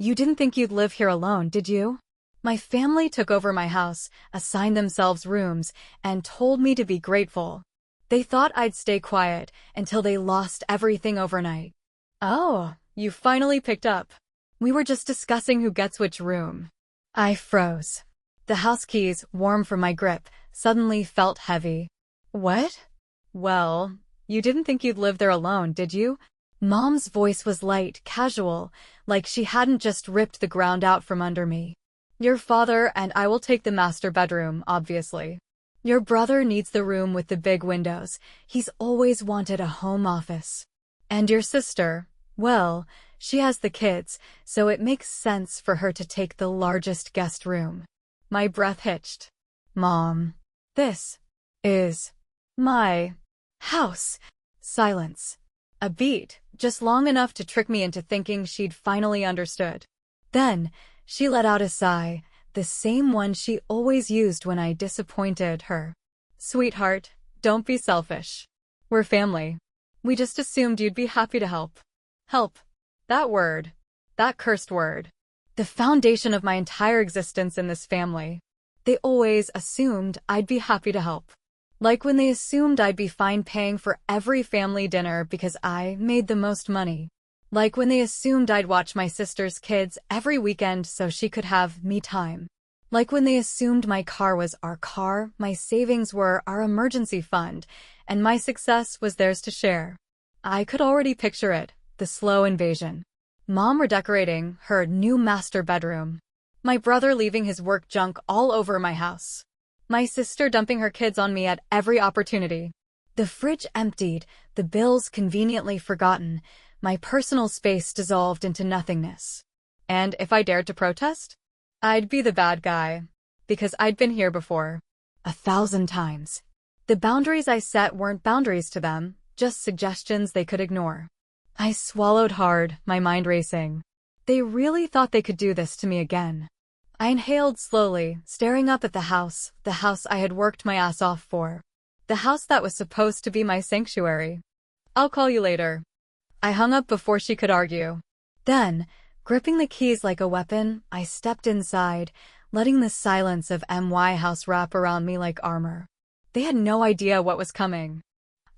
You didn't think you'd live here alone, did you? My family took over my house, assigned themselves rooms, and told me to be grateful. They thought I'd stay quiet until they lost everything overnight. Oh, you finally picked up. We were just discussing who gets which room. I froze. The house keys, warm from my grip, suddenly felt heavy. What? Well, you didn't think you'd live there alone, did you? Mom's voice was light, casual, like she hadn't just ripped the ground out from under me. Your father and I will take the master bedroom, obviously. Your brother needs the room with the big windows. He's always wanted a home office. And your sister, well, she has the kids, so it makes sense for her to take the largest guest room. My breath hitched. Mom, this is my house. Silence. A beat, just long enough to trick me into thinking she'd finally understood. Then, she let out a sigh, the same one she always used when I disappointed her. Sweetheart, don't be selfish. We're family. We just assumed you'd be happy to help. Help. That word. That cursed word. The foundation of my entire existence in this family. They always assumed I'd be happy to help. Like when they assumed I'd be fine paying for every family dinner because I made the most money. Like when they assumed I'd watch my sister's kids every weekend so she could have me time. Like when they assumed my car was our car, my savings were our emergency fund, and my success was theirs to share. I could already picture it, the slow invasion. Mom redecorating her new master bedroom. My brother leaving his work junk all over my house. My sister dumping her kids on me at every opportunity. The fridge emptied, the bills conveniently forgotten, my personal space dissolved into nothingness. And if I dared to protest, I'd be the bad guy. Because I'd been here before. 1,000 times. The boundaries I set weren't boundaries to them, just suggestions they could ignore. I swallowed hard, my mind racing. They really thought they could do this to me again. I inhaled slowly, staring up at the house I had worked my ass off for. The house that was supposed to be my sanctuary. I'll call you later. I hung up before she could argue. Then, gripping the keys like a weapon, I stepped inside, letting the silence of my house wrap around me like armor. They had no idea what was coming.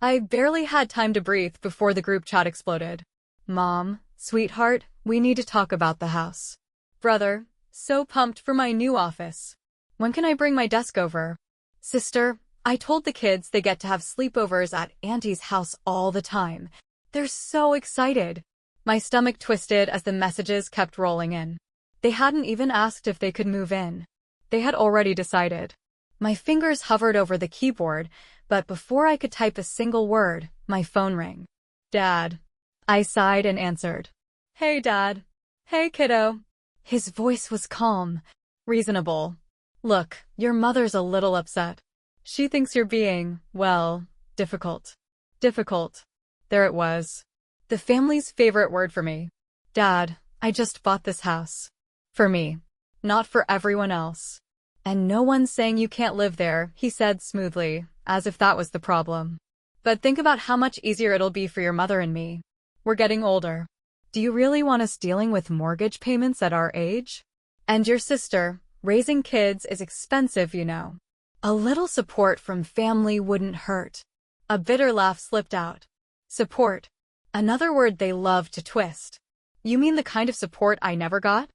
I barely had time to breathe before the group chat exploded. Mom, sweetheart, we need to talk about the house. Brother, so pumped for my new office. When can I bring my desk over? Sister, I told the kids they get to have sleepovers at Auntie's house all the time. They're so excited. My stomach twisted as the messages kept rolling in. They hadn't even asked if they could move in. They had already decided. My fingers hovered over the keyboard, but before I could type a single word, my phone rang. Dad. I sighed and answered. Hey, Dad. Hey, kiddo. His voice was calm, reasonable. Look, your mother's a little upset. She thinks you're being, well, difficult. Difficult. There it was. The family's favorite word for me. Dad, I just bought this house. For me. Not for everyone else. And no one's saying you can't live there, he said smoothly, as if that was the problem. But think about how much easier it'll be for your mother and me. We're getting older. Do you really want us dealing with mortgage payments at our age? And your sister, raising kids is expensive, you know. A little support from family wouldn't hurt. A bitter laugh slipped out. Support. Another word they love to twist. You mean the kind of support I never got?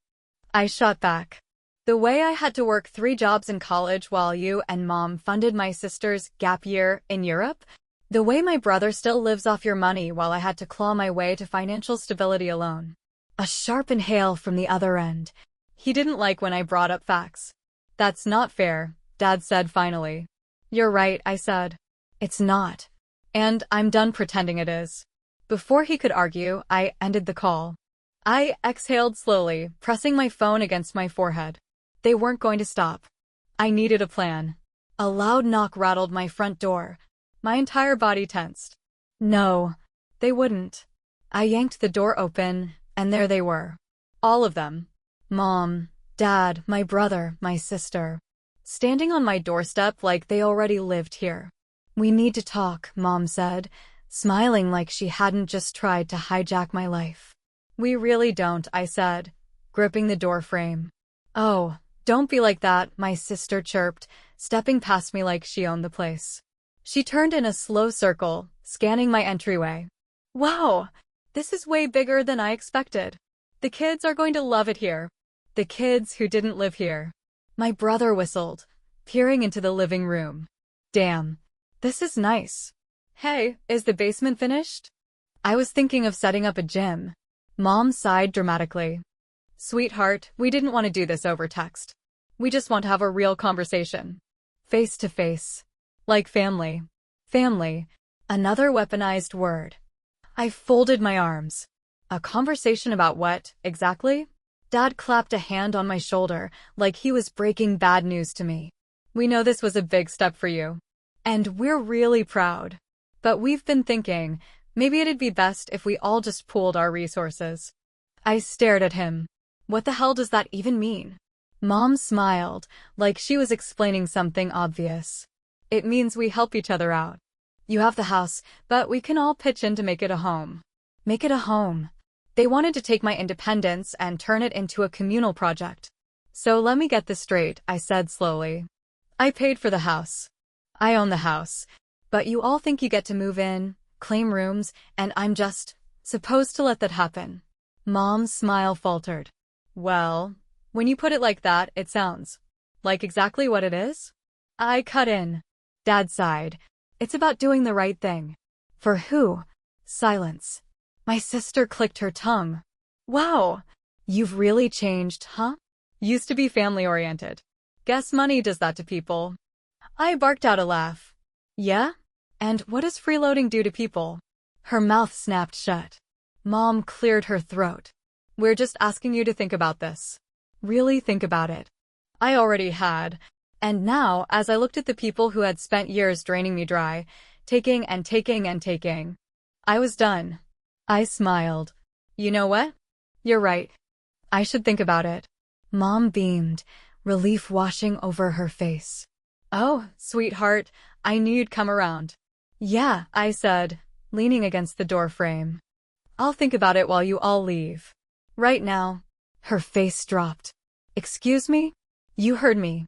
I shot back. The way I had to work 3 jobs in college while you and Mom funded my sister's gap year in Europe? The way my brother still lives off your money while I had to claw my way to financial stability alone. A sharp inhale from the other end. He didn't like when I brought up facts. That's not fair, Dad said finally. You're right, I said. It's not. And I'm done pretending it is. Before he could argue, I ended the call. I exhaled slowly, pressing my phone against my forehead. They weren't going to stop. I needed a plan. A loud knock rattled my front door. My entire body tensed. No, they wouldn't. I yanked the door open, and there they were. All of them. Mom, Dad, my brother, my sister. Standing on my doorstep like they already lived here. We need to talk, Mom said, smiling like she hadn't just tried to hijack my life. We really don't, I said, gripping the door frame. "Oh, don't be like that," my sister chirped, stepping past me like she owned the place. She turned in a slow circle, scanning my entryway. "Wow, this is way bigger than I expected. The kids are going to love it here." The kids who didn't live here. My brother whistled, peering into the living room. "Damn, this is nice. Hey, is the basement finished?" I was thinking of setting up a gym. Mom sighed dramatically. "Sweetheart, we didn't want to do this over text. We just want to have a real conversation. Face to face. Like family." Family. Another weaponized word. I folded my arms. A conversation about what, exactly? Dad clapped a hand on my shoulder, like he was breaking bad news to me. "We know this was a big step for you. And we're really proud. But we've been thinking, maybe it'd be best if we all just pooled our resources." I stared at him. What the hell does that even mean? Mom smiled, like she was explaining something obvious. "It means we help each other out. You have the house, but we can all pitch in to make it a home." Make it a home. They wanted to take my independence and turn it into a communal project. "So let me get this straight," I said slowly. "I paid for the house. I own the house. But you all think you get to move in, claim rooms, and I'm just supposed to let that happen." Mom's smile faltered. "Well, when you put it like that, it sounds like exactly what it is." I cut in. Dad sighed. "It's about doing the right thing." "For who?" Silence. My sister clicked her tongue. "Wow, you've really changed, huh? Used to be family-oriented. Guess money does that to people." I barked out a laugh. "Yeah? And what does freeloading do to people?" Her mouth snapped shut. Mom cleared her throat. "We're just asking you to think about this. Really think about it." I already had. And now, as I looked at the people who had spent years draining me dry, taking and taking and taking, I was done. I smiled. "You know what? You're right. I should think about it." Mom beamed, relief washing over her face. "Oh, sweetheart, I knew you'd come around." "Yeah," I said, leaning against the door frame. "I'll think about it while you all leave. Right now." Her face dropped. "Excuse me? You heard me."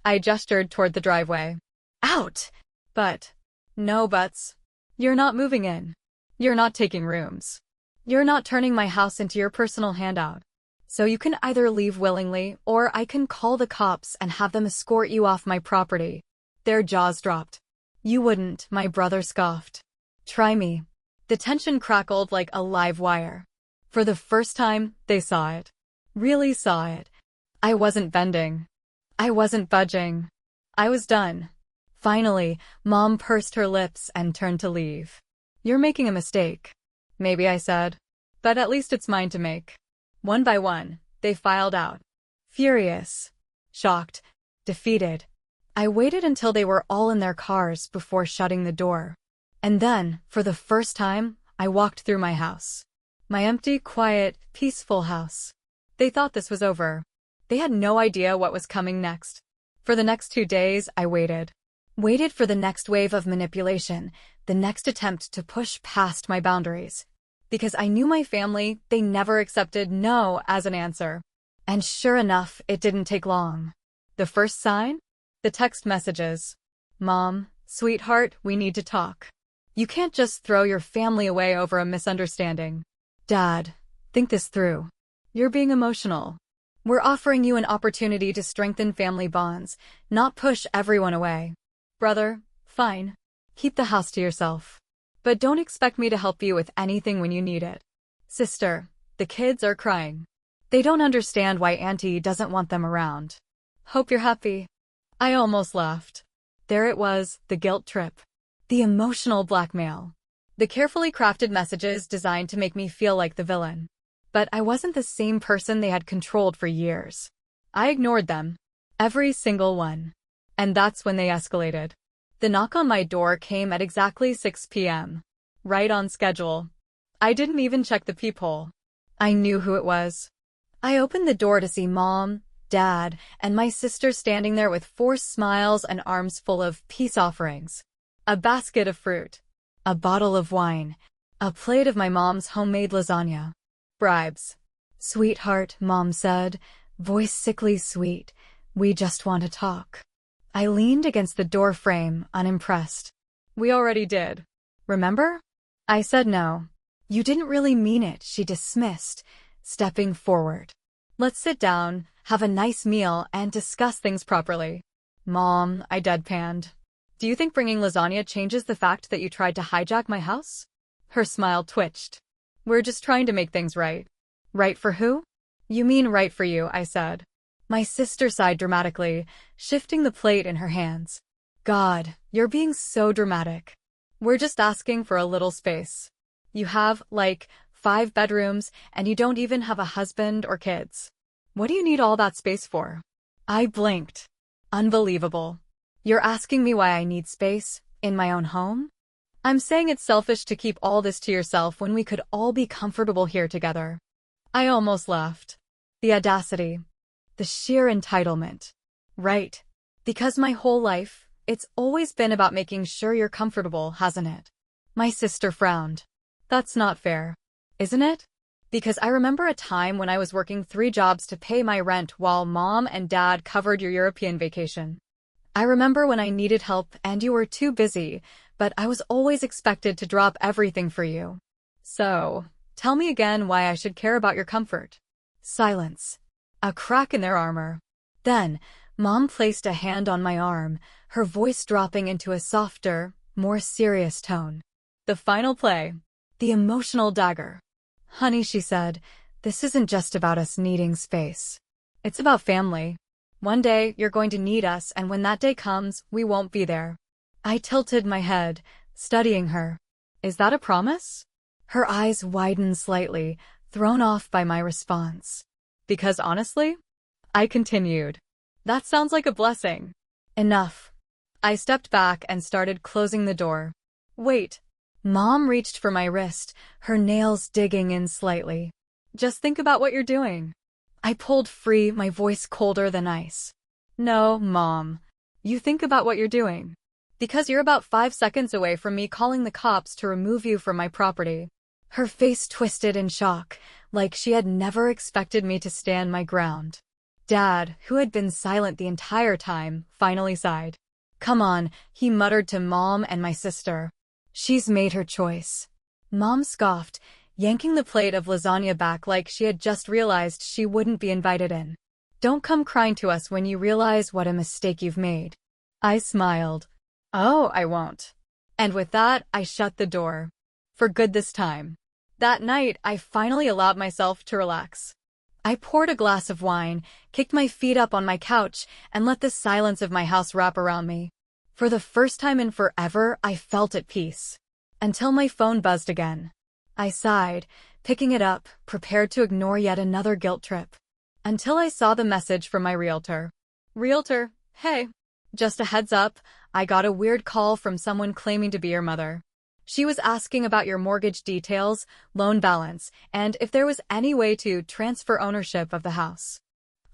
I gestured toward the driveway. "Out!" "But." "No buts. You're not moving in. You're not taking rooms. You're not turning my house into your personal handout. So you can either leave willingly, or I can call the cops and have them escort you off my property." Their jaws dropped. "You wouldn't," my brother scoffed. "Try me." The tension crackled like a live wire. For the first time, they saw it. Really saw it. I wasn't bending. I wasn't budging. I was done. Finally, Mom pursed her lips and turned to leave. "You're making a mistake." "Maybe," I said. "But at least it's mine to make." One by one, they filed out. Furious. Shocked. Defeated. I waited until they were all in their cars before shutting the door. And then, for the first time, I walked through my house. My empty, quiet, peaceful house. They thought this was over. They had no idea what was coming next. For the next 2 days, I waited. Waited for the next wave of manipulation, the next attempt to push past my boundaries. Because I knew my family, they never accepted no as an answer. And sure enough, it didn't take long. The first sign? The text messages. "Mom, sweetheart, we need to talk. You can't just throw your family away over a misunderstanding." "Dad, think this through. You're being emotional. We're offering you an opportunity to strengthen family bonds, not push everyone away." "Brother, fine. Keep the house to yourself. But don't expect me to help you with anything when you need it." "Sister, the kids are crying. They don't understand why Auntie doesn't want them around. Hope you're happy." I almost laughed. There it was, the guilt trip. The emotional blackmail. The carefully crafted messages designed to make me feel like the villain. But I wasn't the same person they had controlled for years. I ignored them. Every single one. And that's when they escalated. The knock on my door came at exactly 6 p.m. Right on schedule. I didn't even check the peephole. I knew who it was. I opened the door to see Mom, Dad, and my sister standing there with forced smiles and arms full of peace offerings. A basket of fruit. A bottle of wine. A plate of my mom's homemade lasagna. Bribes. Sweetheart, Mom said, voice sickly sweet. We just want to talk. I leaned against the door frame, unimpressed. We already did. Remember? I said no. You didn't really mean it, she dismissed, stepping forward. Let's sit down, have a nice meal, and discuss things properly. Mom, I deadpanned. Do you think bringing lasagna changes the fact that you tried to hijack my house? Her smile twitched. We're just trying to make things right. Right for who? You mean right for you, I said. My sister sighed dramatically, shifting the plate in her hands. God, you're being so dramatic. We're just asking for a little space. You have, like, 5 bedrooms, and you don't even have a husband or kids. What do you need all that space for? I blinked. Unbelievable. You're asking me why I need space in my own home? I'm saying it's selfish to keep all this to yourself when we could all be comfortable here together. I almost laughed. The audacity. The sheer entitlement. Right. Because my whole life, it's always been about making sure you're comfortable, hasn't it? My sister frowned. That's not fair. Isn't it? Because I remember a time when I was working 3 jobs to pay my rent while Mom and Dad covered your European vacation. I remember when I needed help and you were too busy, but I was always expected to drop everything for you. So, tell me again why I should care about your comfort. Silence. A crack in their armor. Then, Mom placed a hand on my arm, her voice dropping into a softer, more serious tone. The final play. The emotional dagger. Honey, she said, this isn't just about us needing space. It's about family. One day, you're going to need us, and when that day comes, we won't be there. I tilted my head, studying her. Is that a promise? Her eyes widened slightly, thrown off by my response. Because honestly, I continued. That sounds like a blessing. Enough. I stepped back and started closing the door. Wait. Mom reached for my wrist, her nails digging in slightly. Just think about what you're doing. I pulled free, my voice colder than ice. No, Mom. You think about what you're doing. Because you're about 5 seconds away from me calling the cops to remove you from my property. Her face twisted in shock, like she had never expected me to stand my ground. Dad, who had been silent the entire time, finally sighed. Come on, he muttered to Mom and my sister. She's made her choice. Mom scoffed, yanking the plate of lasagna back like she had just realized she wouldn't be invited in. Don't come crying to us when you realize what a mistake you've made. I smiled. Oh, I won't. And with that, I shut the door. For good this time. That night, I finally allowed myself to relax. I poured a glass of wine, kicked my feet up on my couch, and let the silence of my house wrap around me. For the first time in forever, I felt at peace. Until my phone buzzed again. I sighed, picking it up, prepared to ignore yet another guilt trip. Until I saw the message from my realtor. Realtor, hey. Just a heads up, I got a weird call from someone claiming to be your mother. She was asking about your mortgage details, loan balance, and if there was any way to transfer ownership of the house.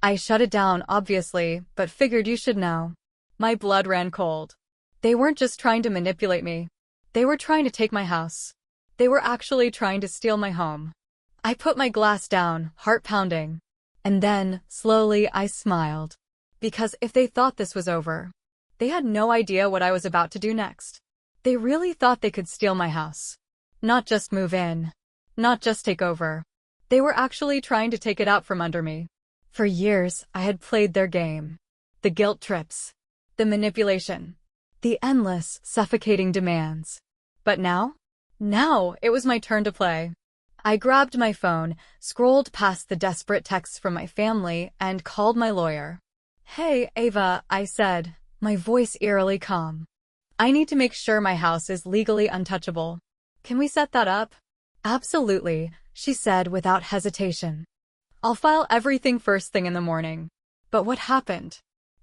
I shut it down, obviously, but figured you should know. My blood ran cold. They weren't just trying to manipulate me. They were trying to take my house. They were actually trying to steal my home. I put my glass down, heart pounding. And then, slowly, I smiled. Because if they thought this was over, they had no idea what I was about to do next. They really thought they could steal my house. Not just move in. Not just take over. They were actually trying to take it out from under me. For years, I had played their game. The guilt trips. The manipulation. The endless, suffocating demands. But now? Now, it was my turn to play. I grabbed my phone, scrolled past the desperate texts from my family, and called my lawyer. Hey, Ava, I said, my voice eerily calm. I need to make sure my house is legally untouchable. Can we set that up? Absolutely, she said without hesitation. I'll file everything first thing in the morning. But what happened?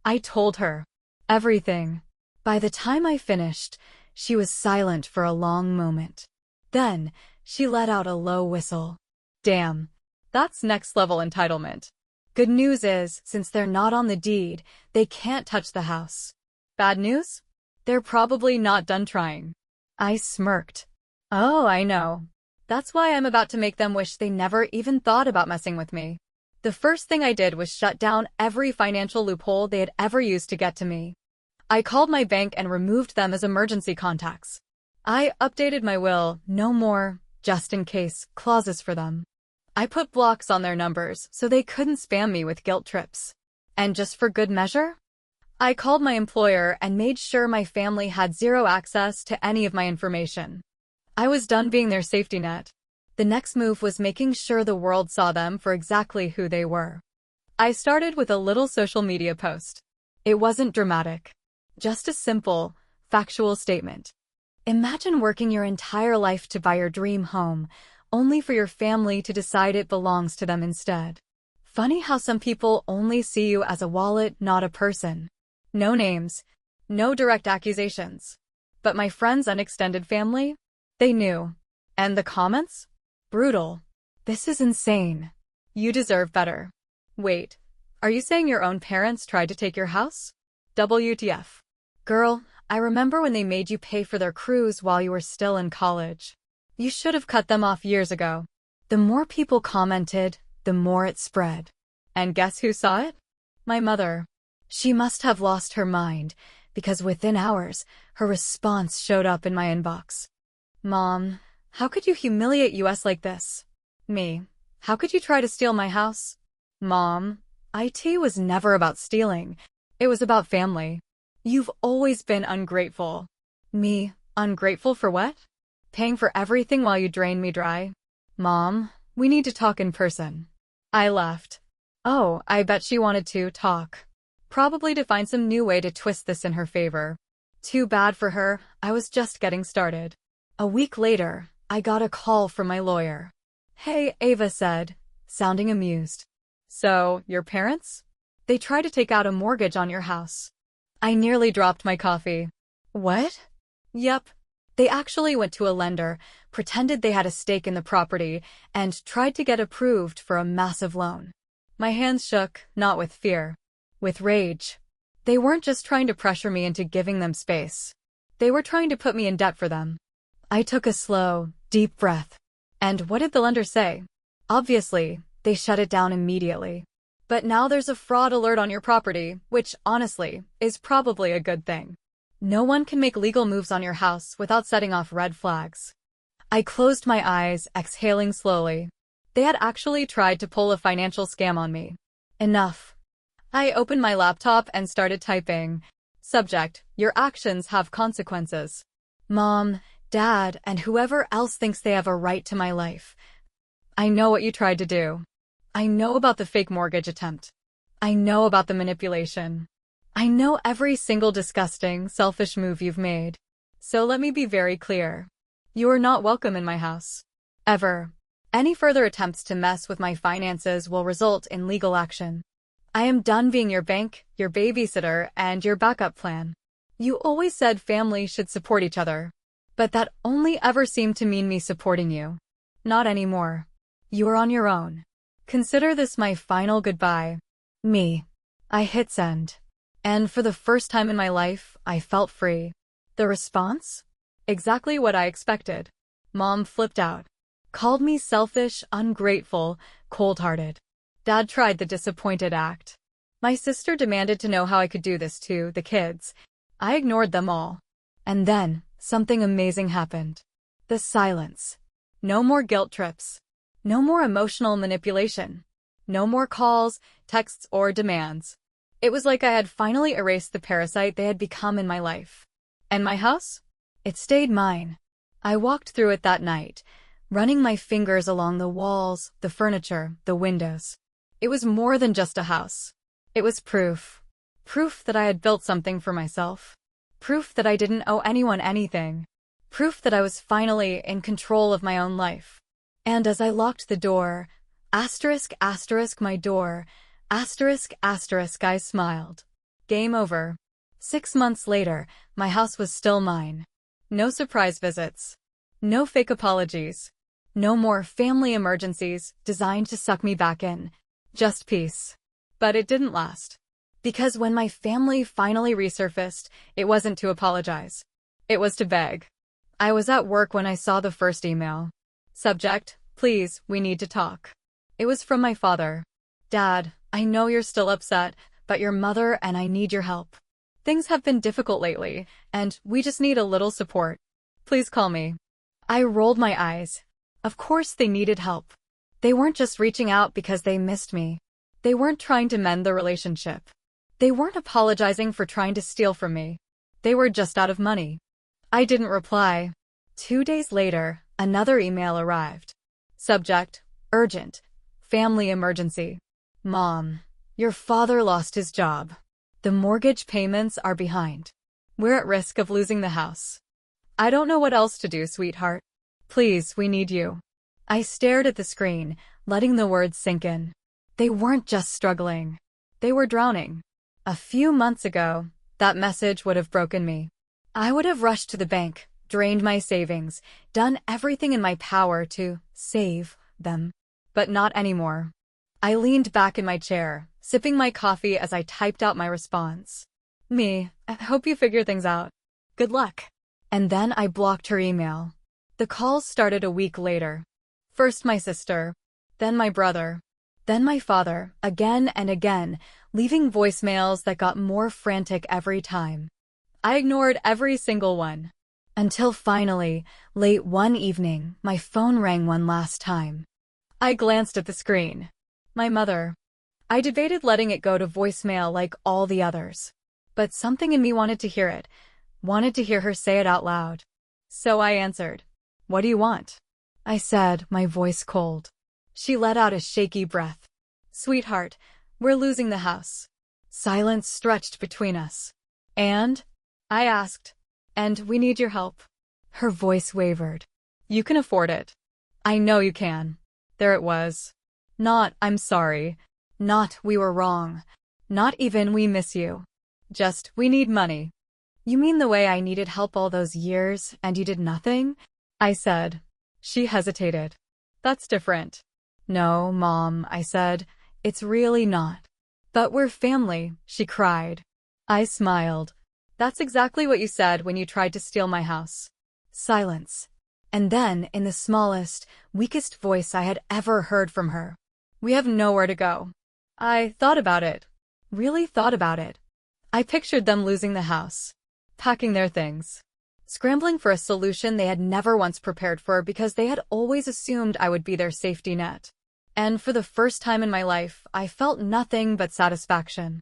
I told her. Everything. By the time I finished, she was silent for a long moment. Then, she let out a low whistle. Damn. That's next-level entitlement. Good news is, since they're not on the deed, they can't touch the house. Bad news? They're probably not done trying. I smirked. Oh, I know. That's why I'm about to make them wish they never even thought about messing with me. The first thing I did was shut down every financial loophole they had ever used to get to me. I called my bank and removed them as emergency contacts. I updated my will, no more, just in case, clauses for them. I put blocks on their numbers so they couldn't spam me with guilt trips. And just for good measure, I called my employer and made sure my family had zero access to any of my information. I was done being their safety net. The next move was making sure the world saw them for exactly who they were. I started with a little social media post. It wasn't dramatic. Just a simple, factual statement. Imagine working your entire life to buy your dream home, only for your family to decide it belongs to them instead. Funny how some people only see you as a wallet, not a person. No names, no direct accusations. But my friends and extended family? They knew. And the comments? Brutal. This is insane. You deserve better. Wait, are you saying your own parents tried to take your house? WTF. Girl, I remember when they made you pay for their cruise while you were still in college. You should have cut them off years ago. The more people commented, the more it spread. And guess who saw it? My mother. She must have lost her mind, because within hours, her response showed up in my inbox. Mom, how could you humiliate us like this? Me, how could you try to steal my house? Mom, IT was never about stealing. It was about family. You've always been ungrateful. Me, ungrateful for what? Paying for everything while you drain me dry? Mom, we need to talk in person. I left. Oh, I bet she wanted to talk. Probably to find some new way to twist this in her favor. Too bad for her, I was just getting started. A week later, I got a call from my lawyer. Hey, Ava said, sounding amused. So, your parents? They tried to take out a mortgage on your house. I nearly dropped my coffee. What? Yep. They actually went to a lender, pretended they had a stake in the property, and tried to get approved for a massive loan. My hands shook, not with fear. With rage. They weren't just trying to pressure me into giving them space. They were trying to put me in debt for them. I took a slow, deep breath. And what did the lender say? Obviously, they shut it down immediately. But now there's a fraud alert on your property, which, honestly, is probably a good thing. No one can make legal moves on your house without setting off red flags. I closed my eyes, exhaling slowly. They had actually tried to pull a financial scam on me. Enough. I opened my laptop and started typing. Subject, your actions have consequences. Mom, Dad, and whoever else thinks they have a right to my life. I know what you tried to do. I know about the fake mortgage attempt. I know about the manipulation. I know every single disgusting, selfish move you've made. So let me be very clear. You are not welcome in my house. Ever. Any further attempts to mess with my finances will result in legal action. I am done being your bank, your babysitter, and your backup plan. You always said family should support each other. But that only ever seemed to mean me supporting you. Not anymore. You are on your own. Consider this my final goodbye. Me. I hit send. And for the first time in my life, I felt free. The response? Exactly what I expected. Mom flipped out. Called me selfish, ungrateful, cold-hearted. Dad tried the disappointed act. My sister demanded to know how I could do this to the kids. I ignored them all. And then, something amazing happened. The silence. No more guilt trips. No more emotional manipulation. No more calls, texts, or demands. It was like I had finally erased the parasite they had become in my life. And my house? It stayed mine. I walked through it that night, running my fingers along the walls, the furniture, the windows. It was more than just a house. It was proof. Proof that I had built something for myself. Proof that I didn't owe anyone anything. Proof that I was finally in control of my own life. And as I locked the door, my door, I smiled. Game over. 6 months later, my house was still mine. No surprise visits. No fake apologies. No more family emergencies designed to suck me back in. Just peace. But it didn't last. Because when my family finally resurfaced, it wasn't to apologize. It was to beg. I was at work when I saw the first email. Subject, please, we need to talk. It was from my father. Dad, I know you're still upset, but your mother and I need your help. Things have been difficult lately, and we just need a little support. Please call me. I rolled my eyes. Of course they needed help. They weren't just reaching out because they missed me. They weren't trying to mend the relationship. They weren't apologizing for trying to steal from me. They were just out of money. I didn't reply. 2 days later, another email arrived. Subject, urgent. Family emergency. Mom, your father lost his job. The mortgage payments are behind. We're at risk of losing the house. I don't know what else to do, sweetheart. Please, we need you. I stared at the screen, letting the words sink in. They weren't just struggling. They were drowning. A few months ago, that message would have broken me. I would have rushed to the bank, drained my savings, done everything in my power to save them. But not anymore. I leaned back in my chair, sipping my coffee as I typed out my response. I hope you figure things out. Good luck. And then I blocked her email. The calls started a week later. First my sister, then my brother, then my father, again and again, leaving voicemails that got more frantic every time. I ignored every single one. Until finally, late one evening, my phone rang one last time. I glanced at the screen. My mother. I debated letting it go to voicemail like all the others. But something in me wanted to hear it, wanted to hear her say it out loud. So I answered. What do you want? I said, my voice cold. She let out a shaky breath. Sweetheart, we're losing the house. Silence stretched between us. And? I asked. And we need your help. Her voice wavered. You can afford it. I know you can. There it was. Not, I'm sorry. Not, we were wrong. Not even, we miss you. Just, we need money. You mean the way I needed help all those years, and you did nothing? I said. She hesitated. That's different. No, Mom, I said. It's really not. But we're family, she cried. I smiled. That's exactly what you said when you tried to steal my house. Silence. And then, in the smallest, weakest voice I had ever heard from her. We have nowhere to go. I thought about it. Really thought about it. I pictured them losing the house. Packing their things. Scrambling for a solution they had never once prepared for because they had always assumed I would be their safety net. And for the first time in my life, I felt nothing but satisfaction.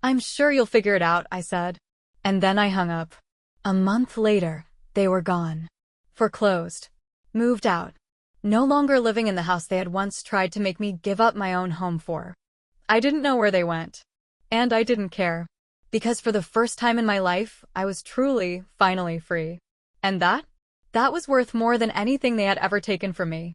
I'm sure you'll figure it out, I said. And then I hung up. A month later, they were gone. Foreclosed. Moved out. No longer living in the house they had once tried to make me give up my own home for. I didn't know where they went. And I didn't care. Because for the first time in my life, I was truly, finally free. And that was worth more than anything they had ever taken from me.